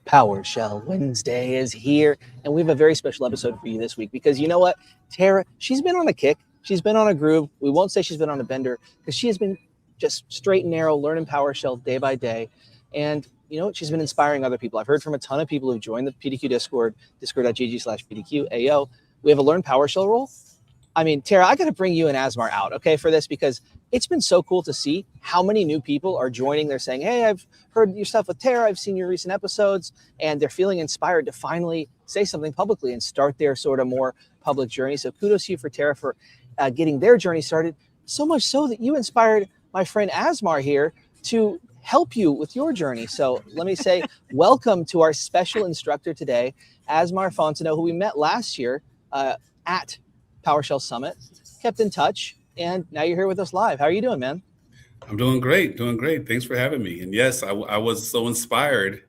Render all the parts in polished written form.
PowerShell Wednesday is here, and we have a very special episode for you this week because you know what? Tara, she's been on a kick. She's been on a groove. We won't say she's been on a bender because she has been just straight and narrow, learning PowerShell day by day. And you know what? She's been inspiring other people. I've heard from a ton of people who've joined the PDQ Discord, discord.gg/PDQ. We have a Learn PowerShell role. I mean, Tara, I got to bring you and Asmar out, okay, for this because it's been so cool to see how many new people are joining. They're saying, hey, I've heard your stuff with Tara. I've seen your recent episodes, and they're feeling inspired to finally say something publicly and start their sort of more public journey. So kudos to you for Tara for getting their journey started, so much so that you inspired my friend Asmar here to help you with your journey. So let me say welcome to our special instructor today, Asmar Fontenot, who we met last year at PowerShell Summit, kept in touch, and now you're here with us live. How are you doing, man? I'm doing great, Thanks for having me. And yes, I was so inspired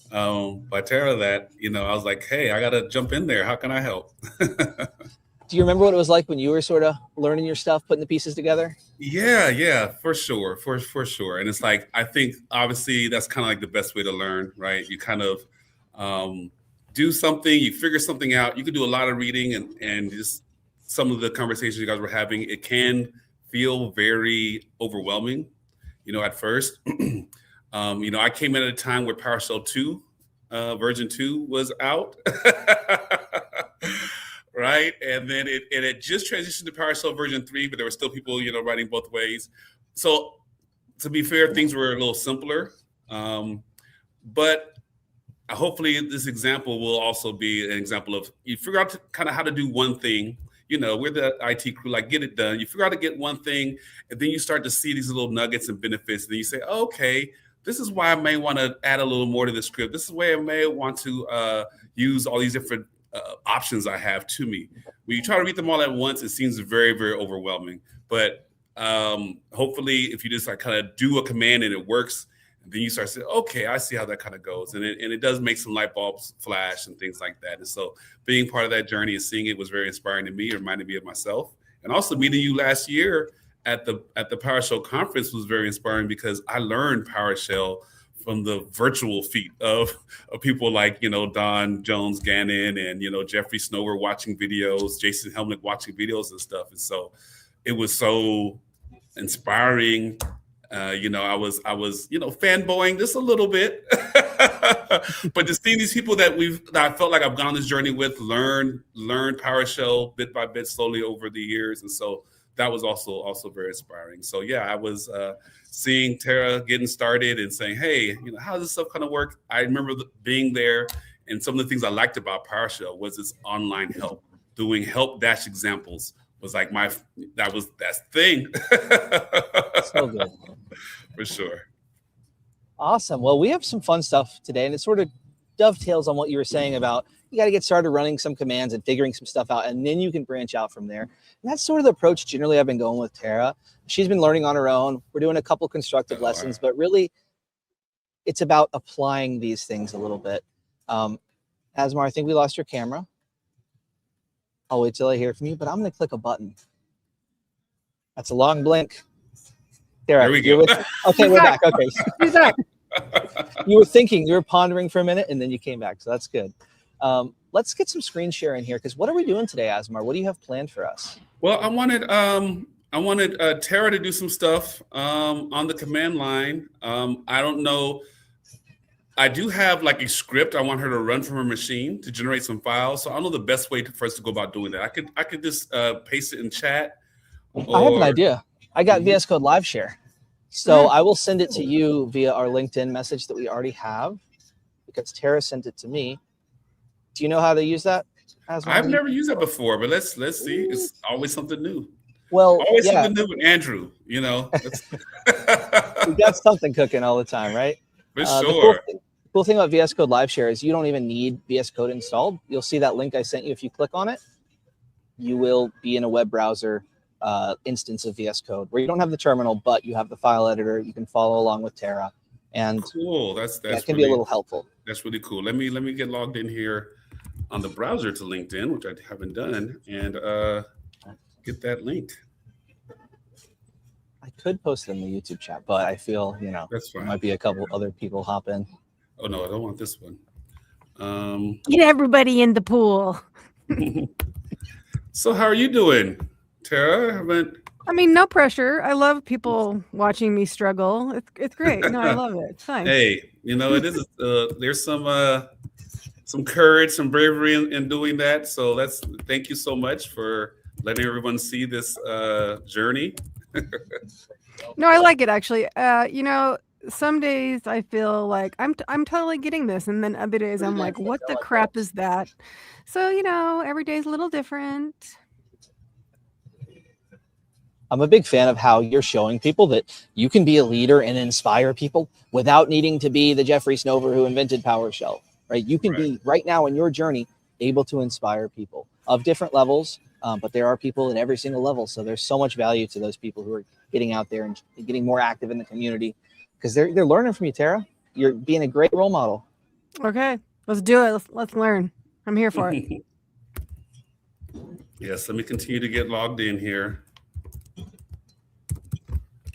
by Tara that, I was like, hey, I got to jump in there. How can I help? Do you remember what it was like when you were sort of learning your stuff, putting the pieces together? Yeah, for sure. For sure. And it's like, I think obviously that's kind of like the best way to learn, right? You kind of do something, you figure something out. You can do a lot of reading and just some of the conversations you guys were having, it can feel very overwhelming, at first. I came in at a time where PowerShell 2, version 2 was out, right? And then it had just transitioned to PowerShell version 3, but there were still people, writing both ways. So to be fair, things were a little simpler. But hopefully this example will also be an example of you figure out kind of how to do one thing. We're the IT crew, like get it done. You figure out to get one thing, and then you start to see these little nuggets and benefits. And then you say, oh, okay, this is why I may want to add a little more to the script. This is why I may want to use all these different options I have to me. When you try to read them all at once, it seems very, very overwhelming. But hopefully, if you just like kind of do a command and it works, then you start saying, okay, I see how that kind of goes. And it does make some light bulbs flash and things like that. And so being part of that journey and seeing it was very inspiring to me. It reminded me of myself. And also meeting you last year at the PowerShell conference was very inspiring because I learned PowerShell from the virtual feet of people like, Don Jones Gannon and, Jeffrey Snower watching videos, Jason Helmnick watching videos and stuff. And so it was so inspiring. I was fanboying just a little bit, but to see these people that I felt like I've gone on this journey with, learn PowerShell bit by bit, slowly over the years, and so that was also very inspiring. So yeah, I was seeing Tara getting started and saying, hey, how does this stuff kind of work? I remember being there, and some of the things I liked about PowerShell was its online help, doing help dash examples. Was like that thing. So good. For sure. Awesome. Well, we have some fun stuff today, and it sort of dovetails on what you were saying about you got to get started running some commands and figuring some stuff out, and then you can branch out from there. And that's sort of the approach generally I've been going with Tara. She's been learning on her own. We're doing a couple constructive lessons, but really it's about applying these things a little bit. Asmar, I think we lost your camera. I'll wait till I hear from you, but I'm going to click a button. That's a long blink. There we go. Okay, we're back. Okay, he's back. You were thinking, you were pondering for a minute, and then you came back, so that's good. Let's get some screen sharing here, because what are we doing today, Asmar? What do you have planned for us? Well, I wanted Tara to do some stuff on the command line. I don't know. I do have like a script I want her to run from her machine to generate some files. So I don't know the best way for us to go about doing that. I could just paste it in chat. I have an idea. I got VS Code Live Share. So I will send it to you via our LinkedIn message that we already have because Tara sent it to me. Do you know how to use that? I've never used that before, but let's see. It's always something new. Well, something new with Andrew, We got something cooking all the time, right? For sure. The cool thing about VS Code Live Share is you don't even need VS Code installed. You'll see that link I sent you. If you click on it, you will be in a web browser instance of VS Code where you don't have the terminal, but you have the file editor. You can follow along with Tara, and cool. That can really be a little helpful. That's really cool. Let me get logged in here on the browser to LinkedIn, which I haven't done, and get that link. I could post it in the YouTube chat, but I feel that's fine. There might be a couple other people hop in. Oh no, I don't want this one. Get everybody in the pool. So how are you doing, Tara? I mean, no pressure. I love people watching me struggle. It's great. No, I love it. It's fine. Hey, it is. There's some courage, some bravery in doing that. So thank you so much for letting everyone see this journey. No, I like it actually. Some days I feel like I'm totally getting this, and then other days I'm like, what the crap is that? So every day's a little different. I'm a big fan of how you're showing people that you can be a leader and inspire people without needing to be the Jeffrey Snover who invented PowerShell, right? You can be right now in your journey able to inspire people of different levels, but there are people at every single level. So there's so much value to those people who are getting out there and getting more active in the community because they're learning from you, Tara. You're being a great role model. Okay, let's do it. Let's learn. I'm here for it. Yes, let me continue to get logged in here.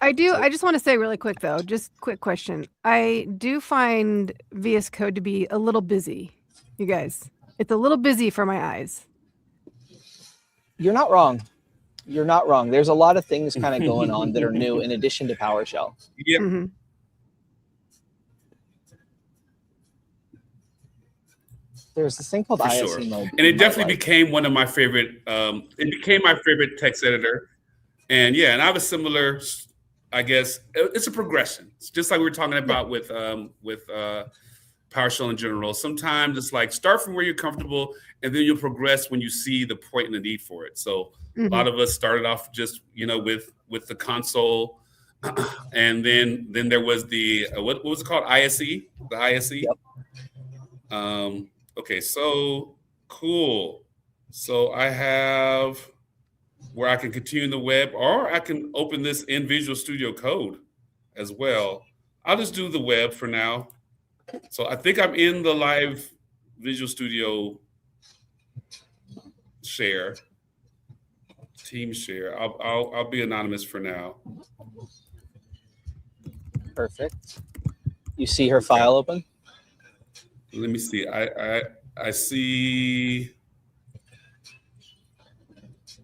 I just want to say really quick though, just quick question. I do find VS Code to be a little busy, you guys. It's a little busy for my eyes. You're not wrong. You're not wrong. There's a lot of things kind of going on that are new in addition to PowerShell. Yep. Mm-hmm. There's this thing called ISE sure. mode. And it definitely became one of my favorite, it became my favorite text editor. And yeah, and I have a similar, I guess, it's a progression. It's just like we were talking about with PowerShell in general. Sometimes it's like start from where you're comfortable and then you'll progress when you see the point and the need for it. So a lot of us started off just, with the console. And then there was the, what was it called? ISE, the ISE. Yep. Okay, so cool. So I have where I can continue in the web, or I can open this in Visual Studio Code as well. I'll just do the web for now. So I think I'm in the live Visual Studio share, team share. I'll be anonymous for now. Perfect. You see her file open? Let me see. I see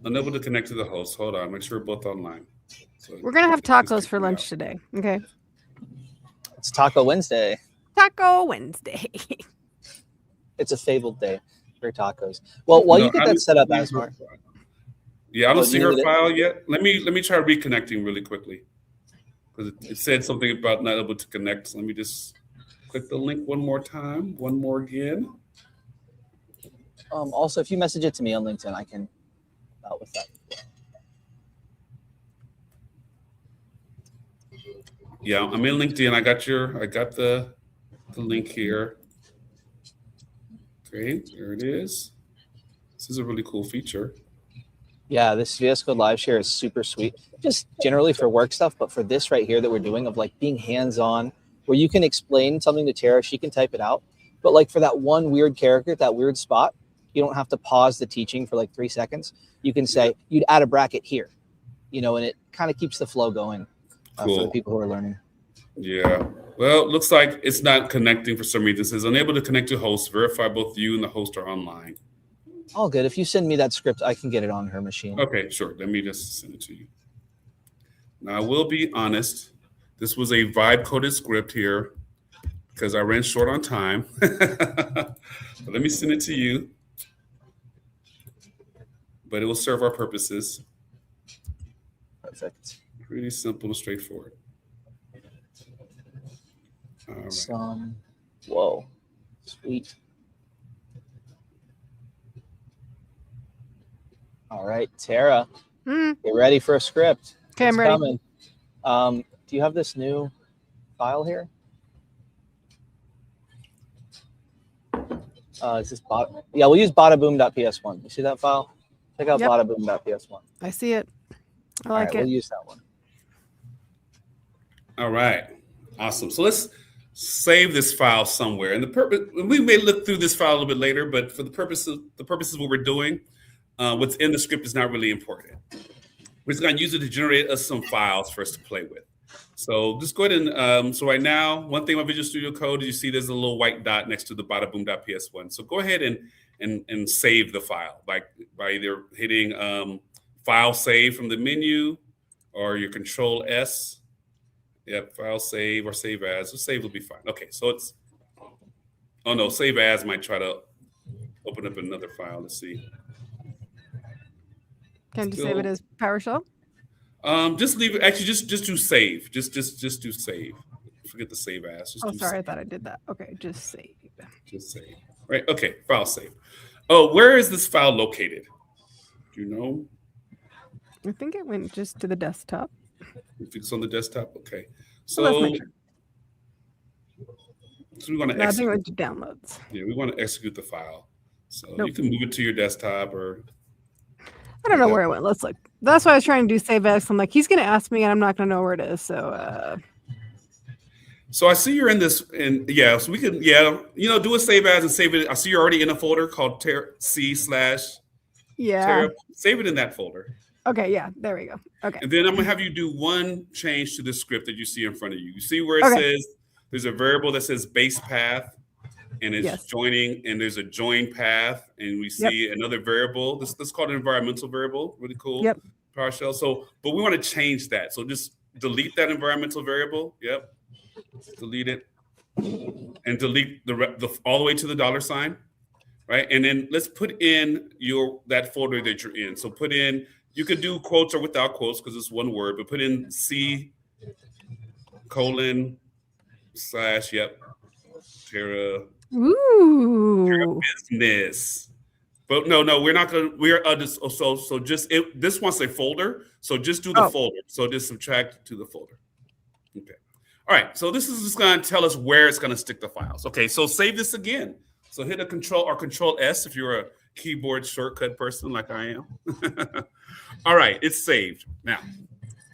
unable to connect to the host. Hold on, make sure we're both online. So we're gonna have tacos for lunch today. Okay. It's Taco Wednesday. Taco Wednesday. It's a fabled day for tacos. Well, while you get that set up, Asmar. Yeah, I don't see her file yet. Let me try reconnecting really quickly because it said something about not able to connect. So let me just click the link one more time, one more again. Also, if you message it to me on LinkedIn, I can out with that. Yeah, I'm in LinkedIn. I got the link here. Great, there it is. This is a really cool feature. Yeah, this VS Code Live Share is super sweet. Just generally for work stuff, but for this right here that we're doing of like being hands-on, where you can explain something to Tara, she can type it out. But like for that one weird character, that weird spot, you don't have to pause the teaching for like 3 seconds. You can say, you'd add a bracket here, and it kind of keeps the flow going for the people who are learning. Yeah. Well, it looks like it's not connecting for some reason. It says unable to connect to host. Verify both you and the host are online. All good. If you send me that script, I can get it on her machine. Okay, sure. Let me just send it to you. Now, I will be honest. This was a vibe-coded script here because I ran short on time. But let me send it to you. But it will serve our purposes. Perfect. Pretty simple and straightforward. All right. Whoa. Sweet. All right, Tara, get ready for a script. Okay, I'm ready. Coming. Do you have this new file here? Is this yeah, we'll use badaboom.ps1. You see that file? Check out badaboom.ps1. I see it. I like it. We'll use that one. All right. Awesome. So let's save this file somewhere. And the purpose, we may look through this file a little bit later, but for the purposes of what we're doing, what's in the script is not really important. We're just going to use it to generate us some files for us to play with. So just go ahead and, so right now, one thing about Visual Studio Code is you see there's a little white dot next to the badaboom.ps1. So go ahead and save the file by either hitting File Save from the menu or your Control S. Yep, File Save or Save As. So save will be fine. Okay, so it's, oh no, Save As might try to open up another file. Let's see. Can you save it as PowerShell? Just leave it. Actually, just do save. Just do save. Forget the save as. Just oh, do sorry, save. I thought I did that. Okay, just save. Just save. Right. Okay. File save. Oh, where is this file located? Do you know? I think it went just to the desktop. If it's on the desktop, okay. So, let's make sure. So we want to I think it went to downloads. Yeah, we want to execute the file. So you can move it to your desktop or. I don't know where it went. Let's look. That's why I was trying to do save as. I'm like, he's going to ask me and I'm not going to know where it is. So, So I see you're in this, and so we can, do a save as and save it. I see you're already in a folder called C/. Yeah. Save it in that folder. Okay, yeah, there we go. Okay. And then I'm gonna have you do one change to the script that you see in front of you. You see where it says there's a variable that says base path, and it's joining, and there's a join path, and we see another variable. This is called an environmental variable. Really cool. Yep. PowerShell. So, but we want to change that. So just delete that environmental variable. Yep. Delete it, and delete the all the way to the $sign, right? And then let's put in that folder that you're in. So put in. You could do quotes or without quotes because it's one word, but put in C:// Terra. Ooh. Terra business. But no, we're not gonna. We're so just this wants a folder. So just do the folder. So just subtract to the folder. Okay. All right. So this is just gonna tell us where it's gonna stick the files. Okay. So save this again. So hit a Control S if you're a keyboard shortcut person like I am. All right, it's saved now.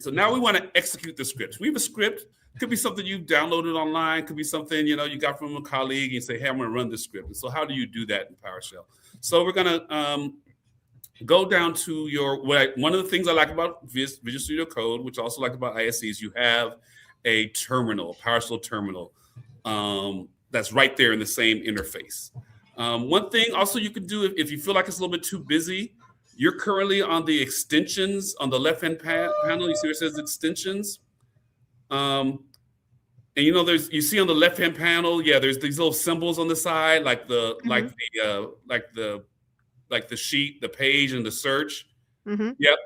So now we want to execute the scripts. We have a script. Could be something you downloaded online. Could be something you got from a colleague. And you say, "Hey, I'm going to run this script." And so how do you do that in PowerShell? So we're going to go down to one of the things I like about Visual Studio Code, which I also like about ISE, is you have a terminal, PowerShell terminal, that's right there in the same interface. One thing also you can do if you feel like it's a little bit too busy. You're currently on the extensions on the left-hand panel. You see where it says extensions, and you see on the left-hand panel, there's these little symbols on the side, like the sheet, the page, and the search. Mm-hmm. Yep.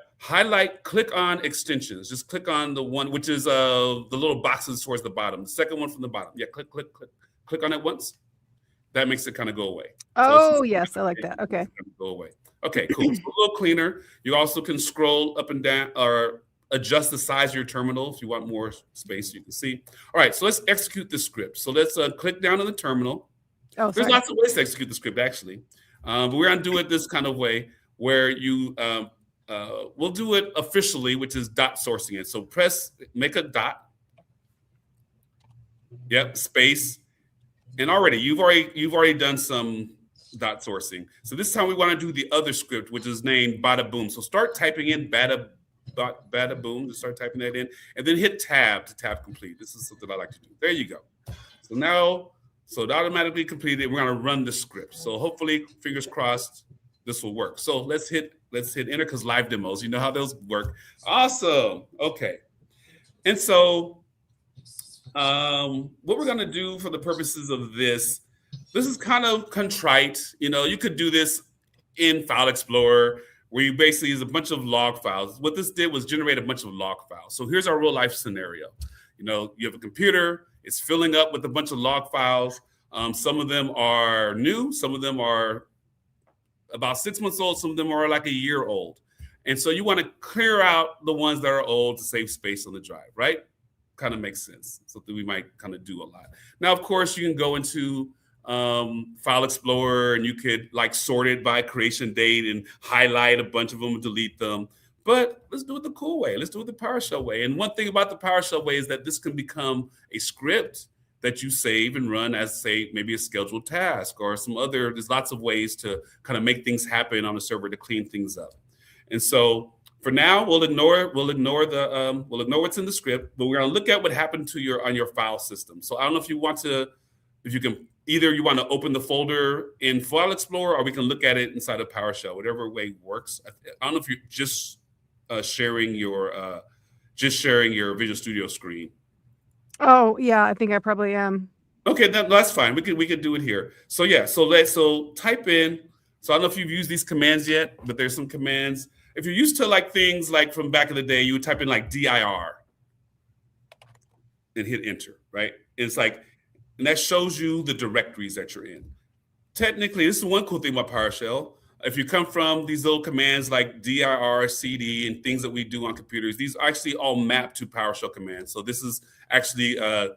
Click on extensions. Just click on the one which is the little boxes towards the bottom. The second one from the bottom. Yeah. Click on it once. That makes it kind of go away. Oh, yes, I like that. Okay. Go away. Okay, cool. So a little cleaner. You also can scroll up and down or adjust the size of your terminal if you want more space. You can see. All right, so let's execute the script. So let's click down on the terminal. Oh, there's lots of ways to execute the script actually, but we're gonna do it this kind of way where you we'll do it officially, which is dot sourcing it. So make a dot. Yep, space. And you've already done some dot sourcing. So this time we want to do the other script, which is named Badaboom. So start typing in Badaboom. Just start typing that in, and then hit Tab to tab complete. This is something I like to do. There you go. So now, it automatically completed. We're going to run the script. So hopefully, fingers crossed, this will work. So let's hit enter because live demos. You know how those work. Awesome. Okay. And so. What we're going to do for the purposes of this is kind of contrite. You could do this in File Explorer where you basically use a bunch of log files. What this did was generate a bunch of log files. So here's our real life scenario. You have a computer, it's filling up with a bunch of log files. Some of them are new, some of them are about 6 months old, some of them are like a year old. And so you want to clear out the ones that are old to save space on the drive, right? Kind of makes sense. Something we might kind of do a lot. Now, of course, you can go into File Explorer and you could sort it by creation date and highlight a bunch of them and delete them. But let's do it the cool way. Let's do it the PowerShell way. And one thing about the PowerShell way is that this can become a script that you save and run as, say, maybe a scheduled task or some other. There's lots of ways to kind of make things happen on a server to clean things up. And so For now, we'll ignore what's in the script, but we're going to look at what happened to on your file system. So I don't know if you can either you want to open the folder in File Explorer, or we can look at it inside of PowerShell, whatever way works. I don't know if you're just sharing your Visual Studio screen. Oh yeah, I think I probably am. Okay, that's fine. We could do it here. So yeah, so type in. So I don't know if you've used these commands yet, but there's some commands. If you're used to like things like from back in the day, you would type in like dir and hit enter, right? It's like, and that shows you the directories that you're in. Technically, this is one cool thing about PowerShell. If you come from these little commands like dir, cd, and things that we do on computers, these are actually all mapped to PowerShell commands. So this is actually a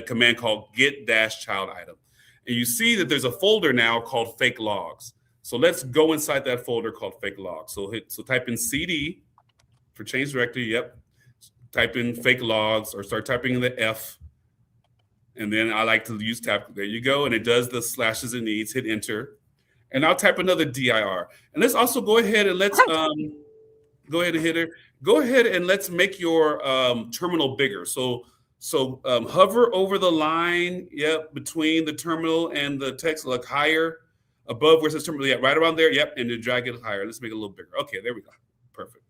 command called get-child item. And you see that there's a folder now called fake logs. So let's go inside that folder called fake logs. So type in cd for change directory. Yep. Type in fake logs, or start typing in the F. And then I like to use tab. There you go. And it does the slashes it needs. Hit enter. And I'll type another dir. And let's also go ahead and let's make your terminal bigger. So hover over the line, between the terminal and the text, like higher, above where it says terminal, right around there, and then drag it higher. Let's make it a little bigger. Okay, there we go. Perfect.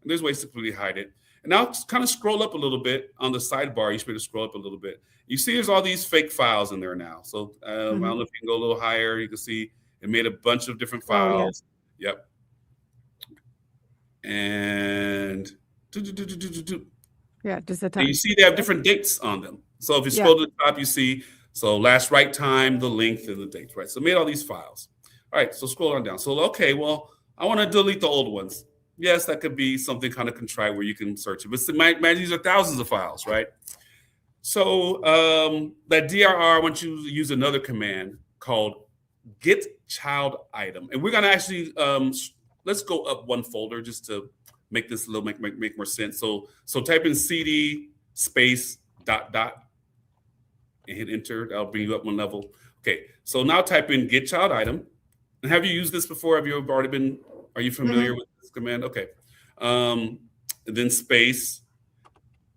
And there's ways to really hide it. And now kind of scroll up a little bit on the sidebar. You should be able to scroll up a little bit. You see there's all these fake files in there now. So I don't know if you can go a little higher. You can see it made a bunch of different files. Oh, yeah. Yep. And just the time. You see they have different dates on them. So if you scroll to the top, you see, so last write time, the length, and the dates, right? So it made all these files. All right, so scroll on down. So, okay, well, I want to delete the old ones. Yes, that could be something kind of contrived where you can search it. But imagine these are thousands of files, right? So that dir, I want you to use another command called get-child item. And we're going to actually, let's go up one folder just to make this a little make more sense. So type in cd space ... and hit enter. That'll bring you up one level. Okay, so now type in get-child item. And have you used this before? Are you familiar with this command? Okay. And then space.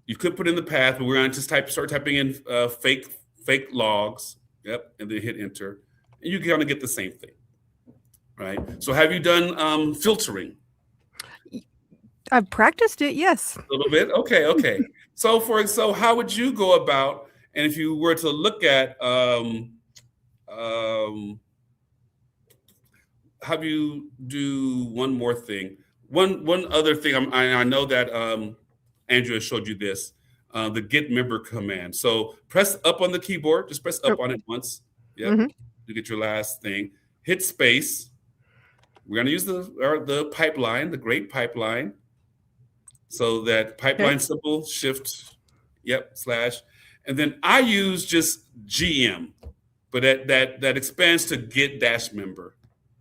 You could put in the path, but we're going to just start typing in fake logs. Yep, and then hit enter. And you kind of get the same thing, right? So have you done filtering? I've practiced it, yes. A little bit? Okay. So how would you go about, and if you were to look at, have you do one more thing? One other thing, I know that Andrea showed you this, the get member command. So press up on the keyboard, just press up on it once. Yep, you get your last thing. Hit space. We're going to use the pipeline, the great pipeline. So that pipeline symbol, shift, slash. And then I use just GM, but that expands to get-member.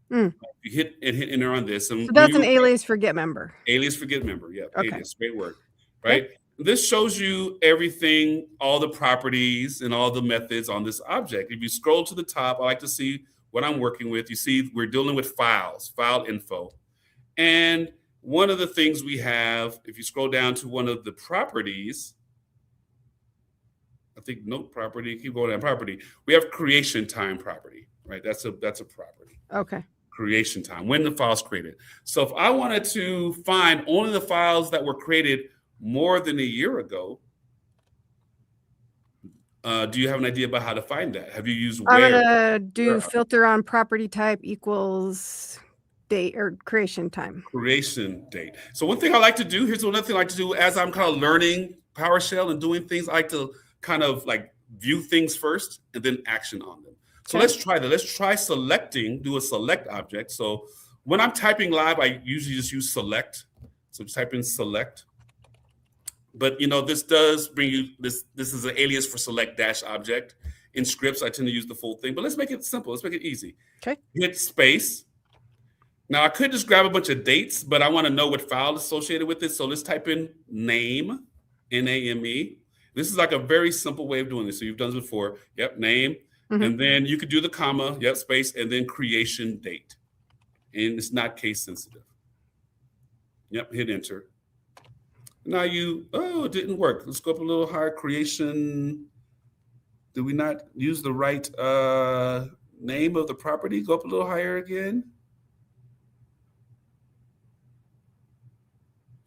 You hit enter on this. And so that's an alias for get member. Alias for get member, alias, great word, right? Okay. This shows you everything, all the properties and all the methods on this object. If you scroll to the top, I like to see what I'm working with. You see we're dealing with files, file info. And one of the things we have, if you scroll down to one of the properties, I think note property, keep going down property. We have creation time property, right? That's a property. Okay. Creation time, when the file's created. So if I wanted to find only the files that were created more than a year ago, do you have an idea about how to find that? Have you used where? I'm gonna do filter on property type equals date or creation time. Creation date. So one thing I like to do, here's another thing I like to do as I'm kind of learning PowerShell and doing things, I like to kind of like view things first and then action on them. So let's try that. Let's try selecting, do a select object. So when I'm typing live, I usually just use select. So just type in select. But this does bring you, this is an alias for select dash object. In scripts, I tend to use the full thing, but let's make it simple. Let's make it easy. Okay. Hit space. Now I could just grab a bunch of dates, but I want to know what file is associated with it. So let's type in name, N-A-M-E. This is like a very simple way of doing this. So you've done this before. Yep, name. And then you could do the comma, space, and then creation date. And it's not case sensitive. Yep, hit enter. Now it didn't work. Let's go up a little higher. Creation. Did we not use the right name of the property? Go up a little higher again.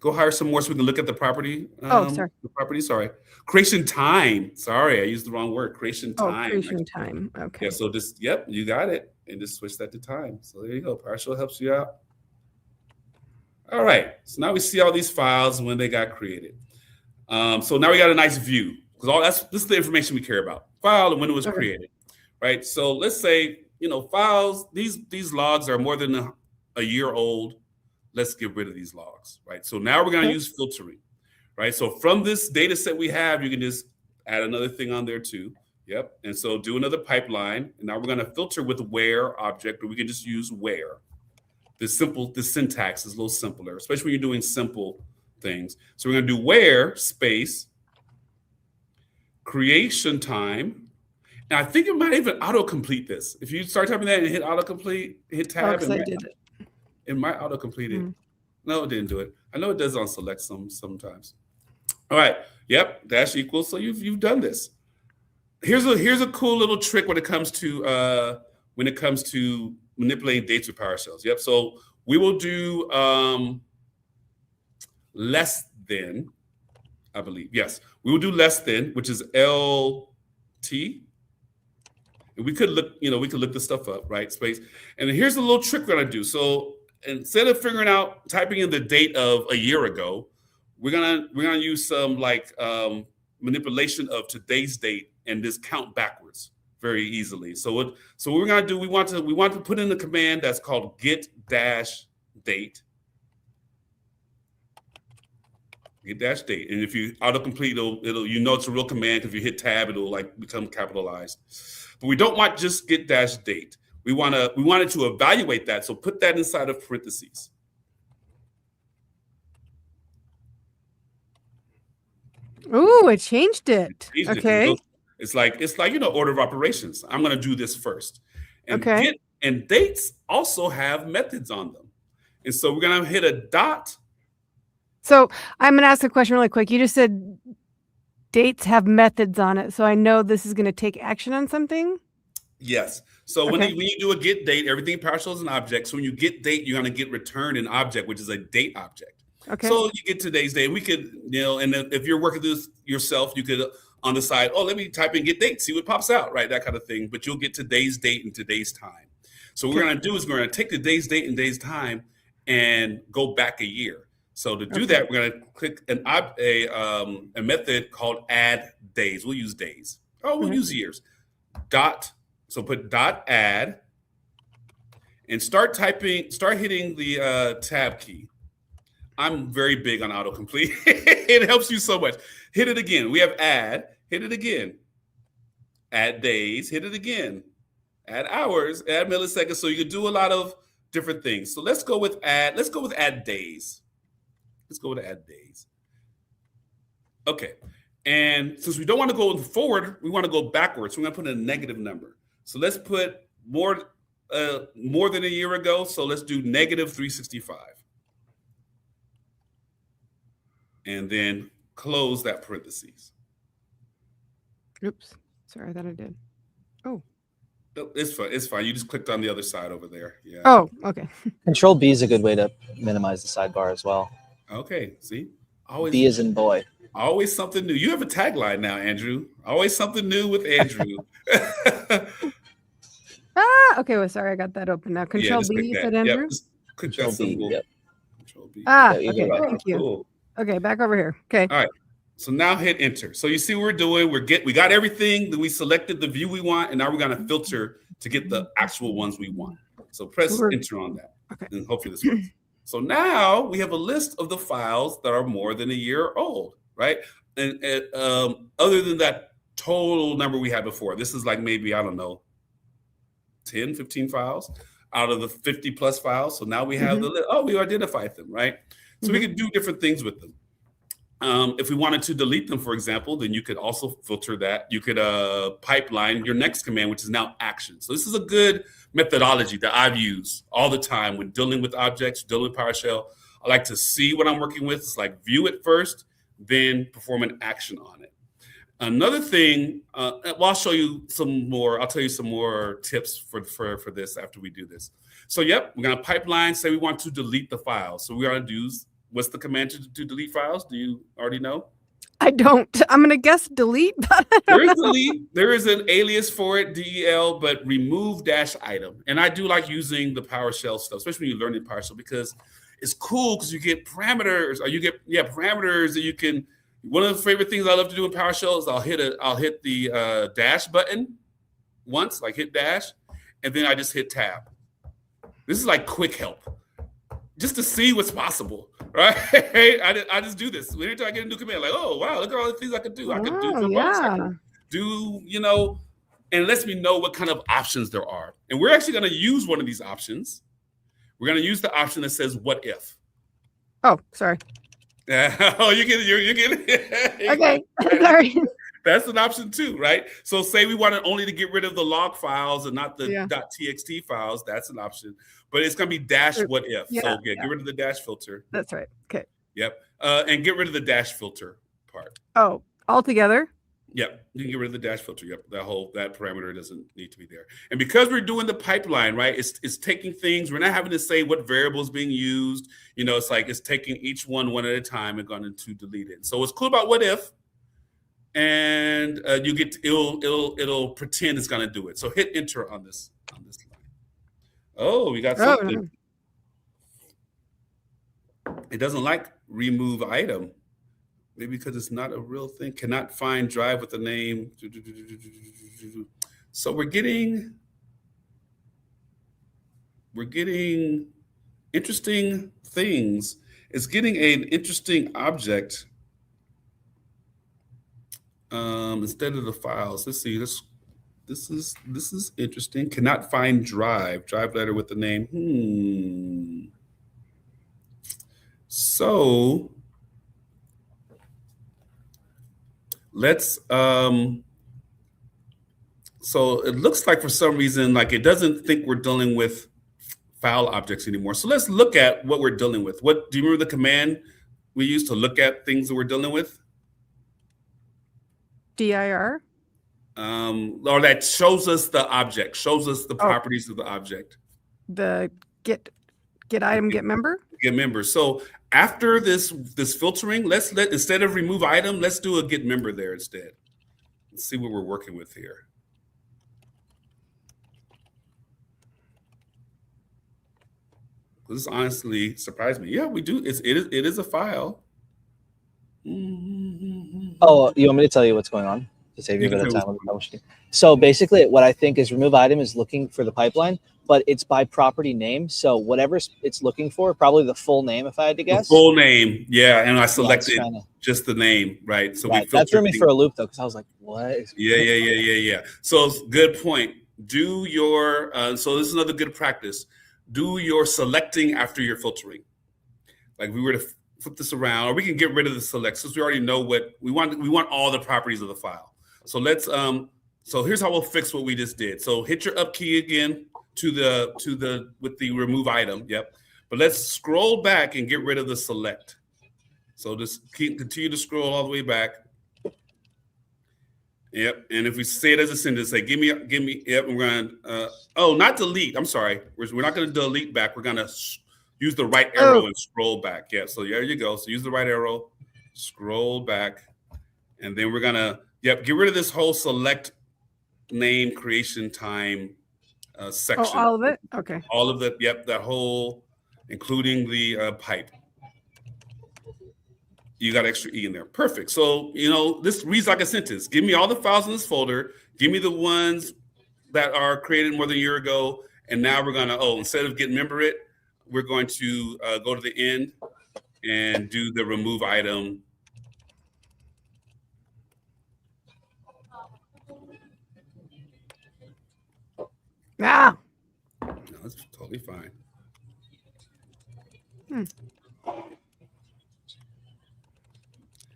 Go higher some more so we can look at the property. Sorry. The property, sorry. Creation time. Sorry, I used the wrong word. Creation time. Creation time. Okay. Yeah, so yep, you got it. And just switch that to time. So there you go. PowerShell helps you out. All right. So now we see all these files and when they got created. So now we got a nice view because this is the information we care about. File and when it was created, right? So let's say, files, these logs are more than a year old. Let's get rid of these logs, right? So now we're going to use filtering, right? So from this data set we have, you can just add another thing on there too. Yep. And so do another pipeline. And now we're going to filter with where object, or we can just use where. The syntax is a little simpler, especially when you're doing simple things. So we're going to do where space creation time. And I think it might even autocomplete this. If you start typing that and hit autocomplete, hit tab. I did it. It might autocomplete it. No, it didn't do it. I know it does on select sometimes. All right. Yep. Dash equals. So you've done this. Here's a cool little trick when it comes to manipulating dates with PowerShells. Yep. So we will do less than, I believe. Yes, we will do less than, which is LT. And we could look this stuff up, right? Space. And here's a little trick we're gonna do. So instead of typing in the date of a year ago, we're gonna use some manipulation of today's date and just count backwards very easily. So what we're gonna do, we want to put in a command that's called get dash date. Get dash date. And if you autocomplete, it'll it's a real command. If you hit tab, it'll become capitalized. But we don't want just get dash date. We wanted to evaluate that. So put that inside of parentheses. Ooh, it changed it. Okay. It's like order of operations. I'm going to do this first. And get and dates also have methods on them. And so we're going to hit a dot. So I'm going to ask a question really quick. You just said dates have methods on it. So I know this is going to take action on something? Yes. So when you do a get date, everything in PowerShell is an object. So when you get date, you're going to get returned an object, which is a date object. Okay. So you get today's date. We could, and if you're working this yourself, you could on the side, let me type in get date, see what pops out, right? That kind of thing. But you'll get today's date and today's time. So what we're going to do is we're going to take today's date and day's time and go back a year. So to do that, we're going to click a method called add days. We'll use days. We'll use years. So put dot add and start hitting the tab key. I'm very big on autocomplete. It helps you so much. Hit it again. We have add, hit it again. Add days, hit it again. Add hours, add milliseconds. So you can do a lot of different things. So let's go with add days. Let's go with add days. Okay. And since we don't want to go forward, we want to go backwards. So we're going to put in a negative number. So let's put more than a year ago. So let's do negative 365. And then close that parentheses. Oops. Sorry, I thought I did. Oh. It's fine. It's fine. You just clicked on the other side over there. Yeah. Oh, okay. Control B is a good way to minimize the sidebar as well. Okay. See? Always B as in boy. Always something new. You have a tagline now, Andrew. Always something new with Andrew. Okay. Well, sorry, I got that open now. Control B, you said, Andrew? Yep. Control B. Yep. Control B. Okay. Thank you. Cool. Okay, back over here. Okay. All right. So now hit enter. So you see what we're doing. We got everything that we selected the view we want, and now we're going to filter to get the actual ones we want. So press enter on that. Okay. And hopefully this works. So now we have a list of the files that are more than a year old, right? And other than that total number we had before, this is like maybe, I don't know, 10, 15 files out of the 50 plus files. So now we have the list. We identified them, right? So we could do different things with them. If we wanted to delete them, for example, then you could also filter that. You could pipeline your next command, which is now action. So this is a good methodology that I've used all the time when dealing with objects, dealing with PowerShell. I like to see what I'm working with. It's like view it first, then perform an action on it. Another thing, well, I'll show you some more. I'll tell you some more tips for this after we do this. So, yep, we're going to pipeline. Say we want to delete the file. So we're going to do, what's the command to delete files? Do you already know? I don't. I'm going to guess delete. But there is delete. There is an alias for it, del, but remove -item. And I do like using the PowerShell stuff, especially when you're learning PowerShell, because it's cool because you get parameters, or you get parameters that you can. One of the favorite things I love to do in PowerShell is I'll hit the dash button once, like hit dash, and then I just hit tab. This is like quick help, just to see what's possible, right? I just do this. Every time I get a new command, like, oh, wow, look at all the things I could do. I could do promotes, I can do, and it lets me know what kind of options there are. And we're actually going to use one of these options. We're going to use the option that says, what if? Oh, sorry. Oh, you're getting okay. Sorry. That's an option too, right? So say we wanted only to get rid of the log files and not the .txt files. That's an option, but it's going to be dash what if. So get rid of the dash filter. That's right. Okay. Yep. And get rid of the dash filter part. Oh, altogether? Yep. You can get rid of the dash filter. Yep. That parameter doesn't need to be there. And because we're doing the pipeline, right, it's taking things. We're not having to say what variable is being used. It's like it's taking each one at a time and going to delete it. So what's cool about what if, and you get it'll pretend it's going to do it. So hit enter on this line. Oh, we got something. It doesn't like remove item. Maybe because it's not a real thing. Cannot find drive with the name. So we're getting interesting things. It's getting an interesting object instead of the files. Let's see. This is interesting. Cannot find drive letter with the name. So let's so it looks like for some reason like it doesn't think we're dealing with file objects anymore. So let's look at what we're dealing with. What do you remember the command we used to look at things that we're dealing with? dir? Or that shows us the object, shows us the properties of the object. The get item, get member? Get member. So after this filtering, let's instead of remove item, let's do a get member there instead. Let's see what we're working with here. This honestly surprised me. Yeah, we do. It is a file. Oh, you want me to tell you what's going on to save you a bit of time on the troubleshooting? So basically, what I think is remove item is looking for the pipeline, but it's by property name. So whatever it's looking for, probably the full name, if I had to guess. The full name, yeah. And I selected just the name, right? So that threw me for a loop though, because I was like, what? Yeah. So good point. Do your so this is another good practice. Do your selecting after your filtering. Like we were to flip this around, or we can get rid of the select since we already know what we want. We want all the properties of the file. So let's so here's how we'll fix what we just did. So hit your up key again to the with the remove item. Yep. But let's scroll back and get rid of the select. So just continue to scroll all the way back. Yep. And if we say it as a sentence, say give me. Yep. And we're gonna not delete. I'm sorry. We're not gonna delete back. We're gonna use the right arrow and scroll back. Yeah. So there you go. So use the right arrow, scroll back, and then we're gonna get rid of this whole select name creation time section. Oh, all of it. Okay. All of that. Yep. That whole, including the pipe. You got extra E in there. Perfect. So, this reads like a sentence. Give me all the files in this folder. Give me the ones that are created more than a year ago. And now we're going to, instead of get member it, we're going to go to the end and do the remove item. Yeah. No, that's totally fine.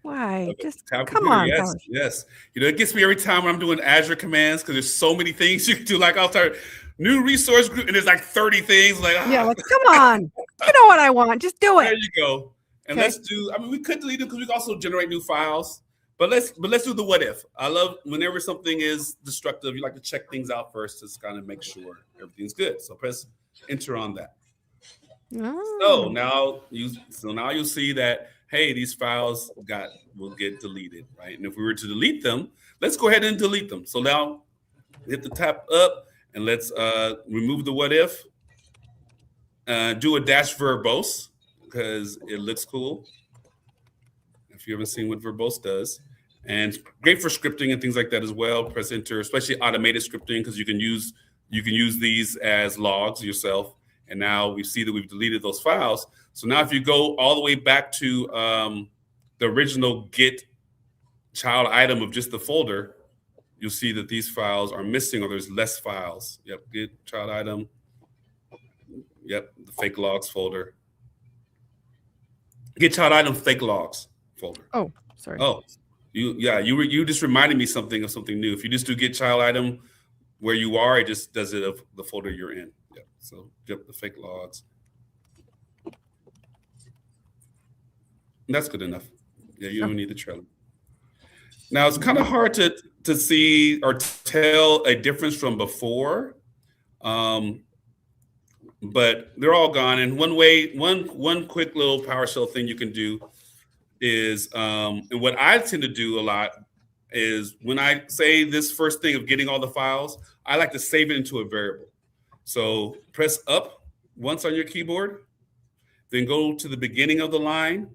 Why? Just come on. Yes. It gets me every time when I'm doing Azure commands because there's so many things you can do. Like I'll start new resource group, and there's like 30 things. Like, Yeah, like, come on. You know what I want. Just do it. There you go. And Okay. let's do, I mean, we could delete them because we can also generate new files. But let's do the what if. I love whenever something is destructive, you like to check things out first to kind of make sure everything's good. So press enter on that. So now you'll see that, hey, these files will get deleted, right? And if we were to delete them, let's go ahead and delete them. So now hit the tap up and let's remove the what if. Do a dash verbose because it looks cool. If you haven't seen what verbose does, and great for scripting and things like that as well. Press enter, especially automated scripting, because you can use these as logs yourself. And now we see that we've deleted those files. So now if you go all the way back to the original Git child item of just the folder, you'll see that these files are missing, or there's less files. Yep, Git child item. Yep, the fake logs folder. Git child item fake logs folder. Oh, sorry. Oh, you just reminded me of something new. If you just do Git child item where you are, it just does it of the folder you're in. Yep. So yep, the fake logs. And that's good enough. Yeah, you don't need the trailer. Now it's kind of hard to see or tell a difference from before. But they're all gone. And one quick little PowerShell thing you can do is, and what I tend to do a lot is when I say this first thing of getting all the files, I like to save it into a variable. So press up once on your keyboard, then go to the beginning of the line.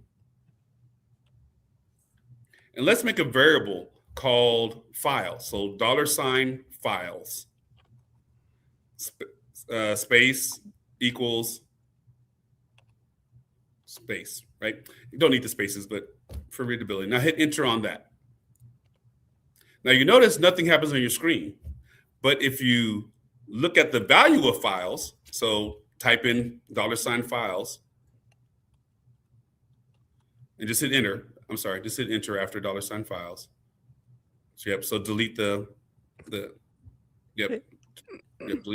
And let's make a variable called files. So $files, space equals space, right? You don't need the spaces, but for readability. Now hit enter on that. Now you notice nothing happens on your screen, but if you look at the value of files, so type in $files and just hit enter. I'm sorry, just hit enter after $files. So yep, so delete delete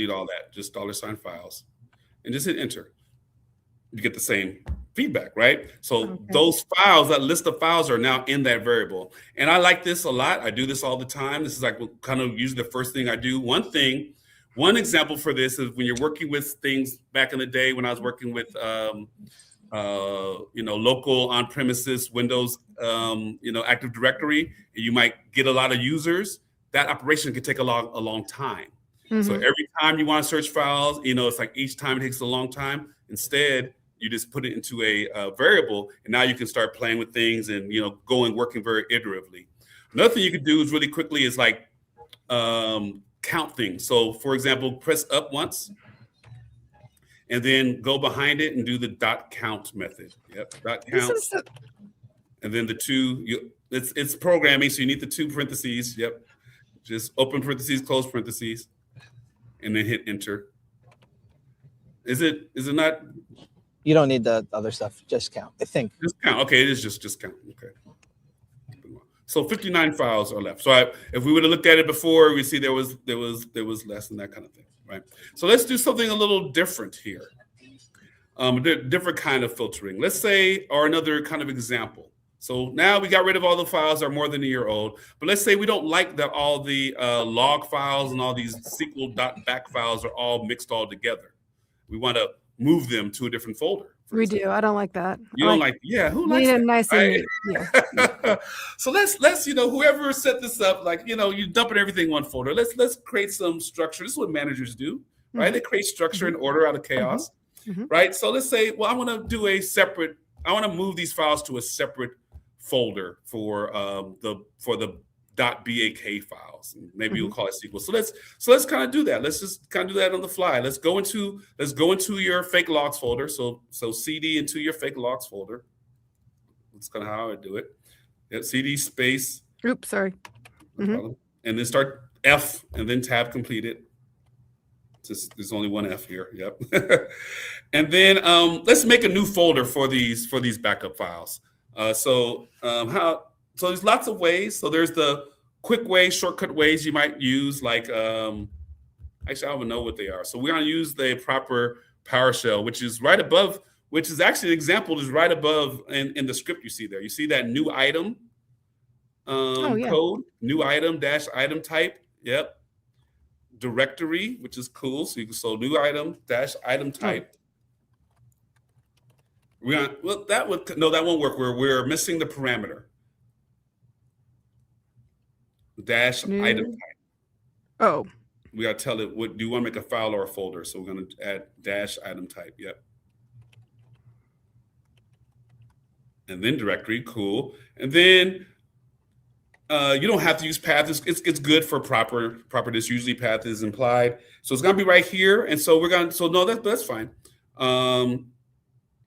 all that, just $files. And just hit enter. You get the same feedback, right? So those files, that list of files are now in that variable. And I like this a lot. I do this all the time. This is like kind of usually the first thing I do. One example for this is when you're working with things back in the day when I was working with local on-premises Windows, Active Directory, and you might get a lot of users. That operation could take a long time. Mm-hmm. So every time you want to search files, it's like each time it takes a long time. Instead, you just put it into a variable, and now you can start playing with things and working very iteratively. Another thing you could do is really quickly is like count things. So, for example, press up once, and then go behind it and do the .count method. Yep, .count. And then the two. It's programming, so you need the two parentheses. Yep, just open parentheses, close parentheses, and then hit enter. Is it not? You don't need the other stuff. Just count. I think. Just count. Okay, it is just count. Okay. So 59 files are left. So if we would have looked at it before, we see there was less and that kind of thing, right? So let's do something a little different here. Different kind of filtering. Let's say, or another kind of example. So now we got rid of all the files that are more than a year old, but let's say we don't like that all the log files and all these SQL.back files are all mixed all together. We want to move them to a different folder. We do. I don't like that. You don't like, who likes that? Nice and neat. Yeah. So let's whoever set this up, you dumping everything in one folder. Let's create some structure. This is what managers do, right? Mm-hmm. They create structure and order out of chaos, right? So let's say, well, I want to move these files to a separate folder for the .bak files. Maybe we'll call it SQL. So let's kind of do that. Let's just kind of do that on the fly. Let's go into your fake logs folder. So CD into your fake logs folder. That's kind of how I would do it. Yep, CD space. Oops, sorry. And then start F and then tab completed. There's only one F here. Yep. And then let's make a new folder for these backup files. So there's lots of ways. So there's the quick ways, shortcut ways you might use, like Actually, I don't even know what they are. So we're going to use the proper PowerShell, which is right above, which is actually an example is right above in the script you see there. You see that new item code, new item dash item type. Yep. Directory, which is cool. So new item dash item type. That won't work. We're missing the parameter. Dash item type. Oh. We got to tell it, do you want to make a file or a folder? So we're going to add dash item type. Yep. And then directory, cool. And then you don't have to use path. It's good for this. Usually path is implied. So it's going to be right here. And so that's fine.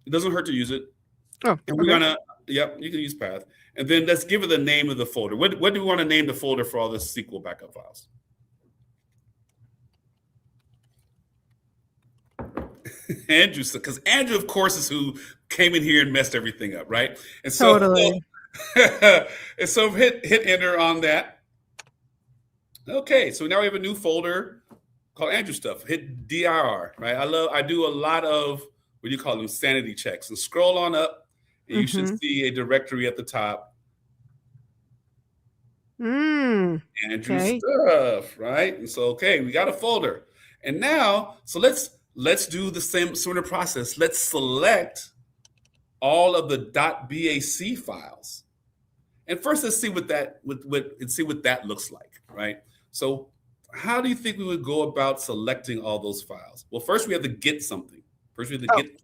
It doesn't hurt to use it. Oh, and we're gonna, you can use path. And then let's give it the name of the folder. What do we want to name the folder for all the SQL backup files? Andrew, because Andrew, of course, is who came in here and messed everything up, right? And so, totally. and so hit enter on that. Okay, so now we have a new folder called Andrew stuff. Hit dir, right? I do a lot of what do you call them, sanity checks, and scroll on up, and you should see a directory at the top. Andrew stuff, right? And so we got a folder, and now let's do the same sort of process. Let's select all of the .bac files. And first, let's see what that looks like, right? So how do you think we would go about selecting all those files? Well, first we have to get something. First we have to get.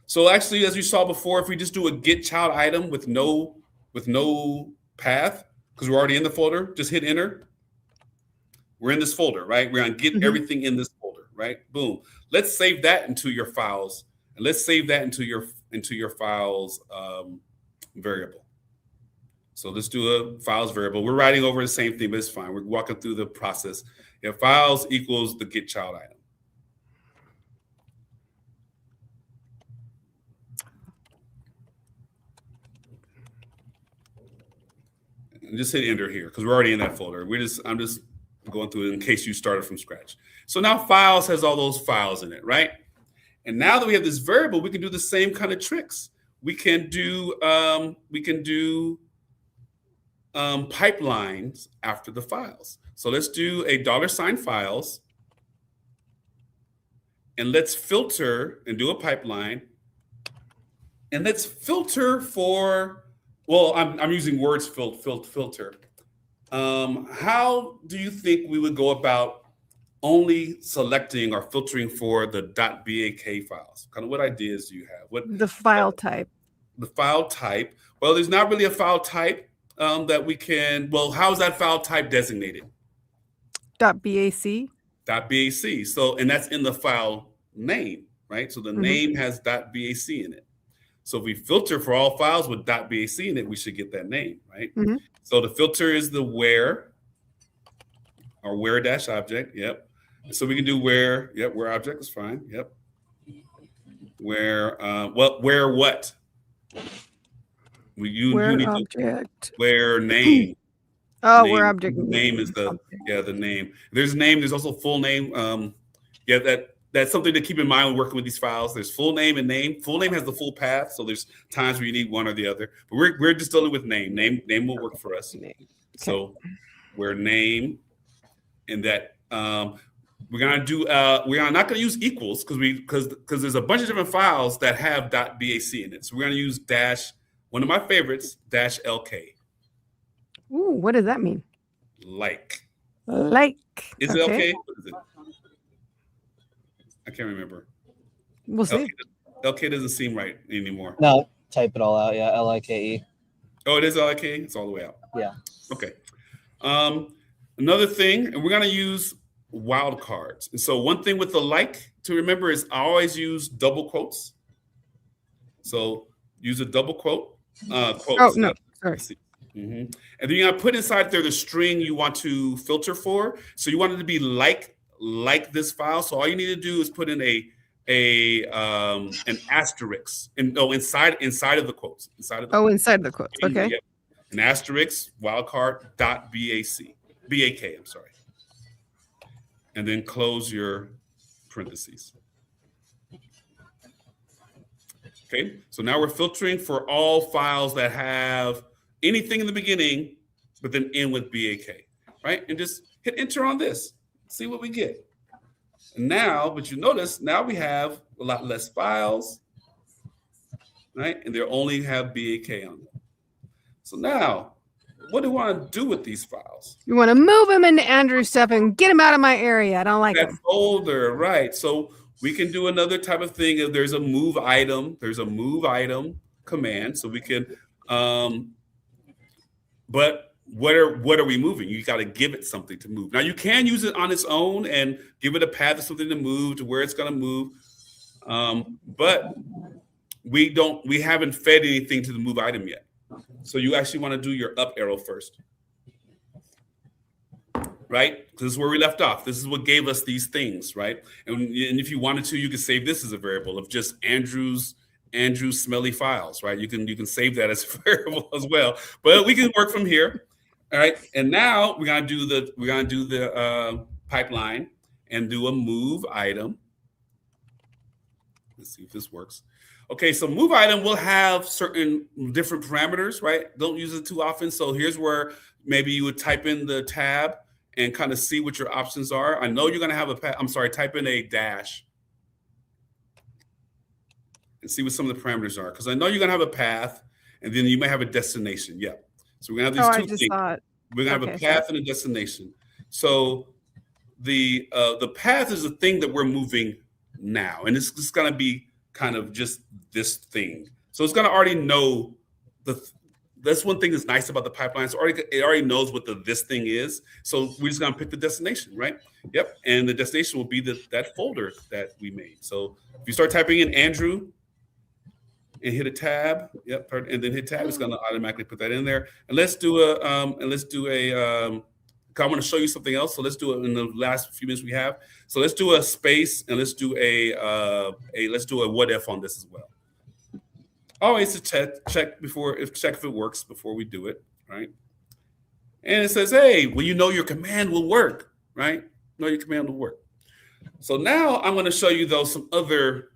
So actually, as you saw before, if we just do a get child item with no path, because we're already in the folder, just hit enter. We're in this folder, right? We're gonna get everything in this folder, right? Boom. Let's save that into your files, and let's save that into your files variable. So let's do a files variable. We're writing over the same thing, but it's fine. We're walking through the process. Files equals the get child item. And just hit enter here because we're already in that folder. I'm just going through it in case you started from scratch. So now files has all those files in it, right? And now that we have this variable, we can do the same kind of tricks. We can do pipelines after the files. So let's do a $ files, and let's filter and do a pipeline. And let's filter for, well, I'm using words filter. How do you think we would go about only selecting or filtering for the .back files? Kind of what ideas do you have? The file type. The file type. Well, there's not really a file type that we can. Well, how is that file type designated? .bac. .bac. So, and that's in the file name, right? So the name has .bac in it. So if we filter for all files with .bac in it, we should get that name, right? So the filter is the where, or where dash object. Yep. So we can do where. Yep. Where object is fine. Yep. Where. Where what? Where object. Where name. Oh, where object. Name is the name. There's name. There's also full name. That's something to keep in mind when working with these files. There's full name and name. Full name has the full path, so there's times where you need one or the other. But we're just dealing with name. Name will work for us. Okay. So where name, and that we're gonna do. We're not gonna use equals because there's a bunch of different files that have .bac in it. So we're gonna use dash. One of my favorites, -lk. Ooh, what does that mean? Like. Is it okay? What is it? I can't remember. We'll see. LK doesn't seem right anymore. No, type it all out. Yeah, LIKE. Oh, it is LIK? It's all the way out. Yeah. Okay. Another thing, and we're going to use wildcards. And so one thing with the like to remember is I always use double quotes. So use a double quote. Quotes. Oh, no. Sorry. And then you're going to put inside there the string you want to filter for. So you want it to be like this file. So all you need to do is put in an asterisk inside of the quotes. Inside of the quotes. Okay. Yeah. An asterisk wildcard .bac. I'm sorry. and then close your parentheses. Okay, so now we're filtering for all files that have anything in the beginning, but then end with BAK, right? And just hit enter on this, see what we get. And now, but you notice now we have a lot less files, right? And they only have BAK on them. So now, what do we want to do with these files? You want to move them into Andrew's stuff and get them out of my area. I don't like that them. folder, right? So we can do another type of thing. If there's a move item, there's a move item command, so we can. But what are we moving? You got to give it something to move. Now you can use it on its own and give it a path of something to move to where it's going to move, but we haven't fed anything to the move item yet. So you actually want to do your up arrow first, right? This is where we left off. This is what gave us these things, right? And if you wanted to, you could save this as a variable of just Andrew's smelly files, right? You can save that as a variable as well. But we can work from here, all right? And now we're gonna do the pipeline and do a move item. Let's see if this works. Okay, so move item will have certain different parameters, right? Don't use it too often. So here's where maybe you would type in the tab and kind of see what your options are. I know you're going to have type in a dash and see what some of the parameters are. Because I know you're going to have a path and then you may have a destination. Yeah. So we're going to have these two things. We're going to have a path and a destination. So the path is the thing that we're moving now. And it's just going to be kind of just this thing. So it's going to already know that's one thing that's nice about the pipeline. So it already knows what this thing is. So we're just going to pick the destination, right? Yep. And the destination will be that folder that we made. So if you start typing in Andrew and hit a tab, yep, and then hit tab, it's going to automatically put that in there. And let's do I want to show you something else. So let's do it in the last few minutes we have. So let's do a space and let's do a what if on this as well. Always to check if it works before we do it, right? And it says, hey, well, you know your command will work, right? Know your command will work. So now I'm going to show you though some other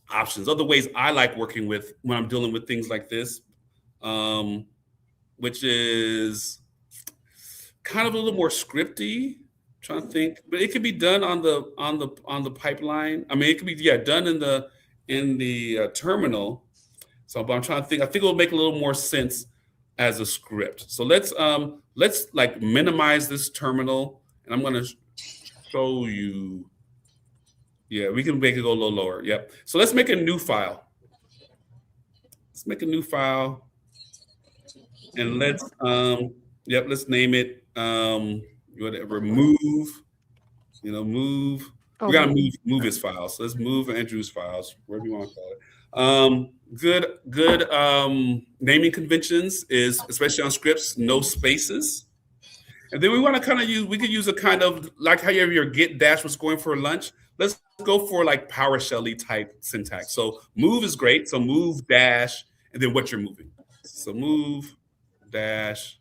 options, other ways I like working with when I'm dealing with things like this, which is kind of a little more scripty. Trying to think, but it could be done on the pipeline. I mean, it could be done in the terminal. So, but I'm trying to think. I think it'll make a little more sense as a script. So let's like minimize this terminal, and I'm going to show you. Yeah, we can make it go a little lower. Yep. So let's make a new file. Let's make a new file, and let's name it whatever move. We gotta move his files. So let's move Andrew's files, whatever you want to call it. Good naming conventions is, especially on scripts, no spaces. And then we want to we could use a kind of like how you have your get dash was going for lunch. Let's go for like PowerShell-y type syntax. So move is great. So move dash and then what you're moving. So move dash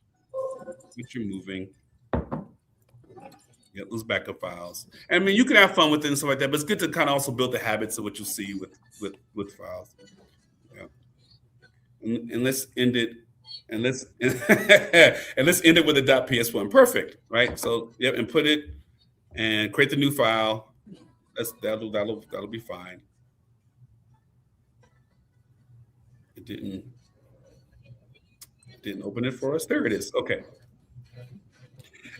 what you're moving. Yeah, those backup files. I mean, you can have fun with it and stuff like that, but it's good to kind of also build the habits of what you see with files. Yeah. And let's end it. And let's and let's end it with a .ps1. Perfect, right? So yep, and put it and create the new file. That'll be fine. It didn't open it for us. There it is. Okay.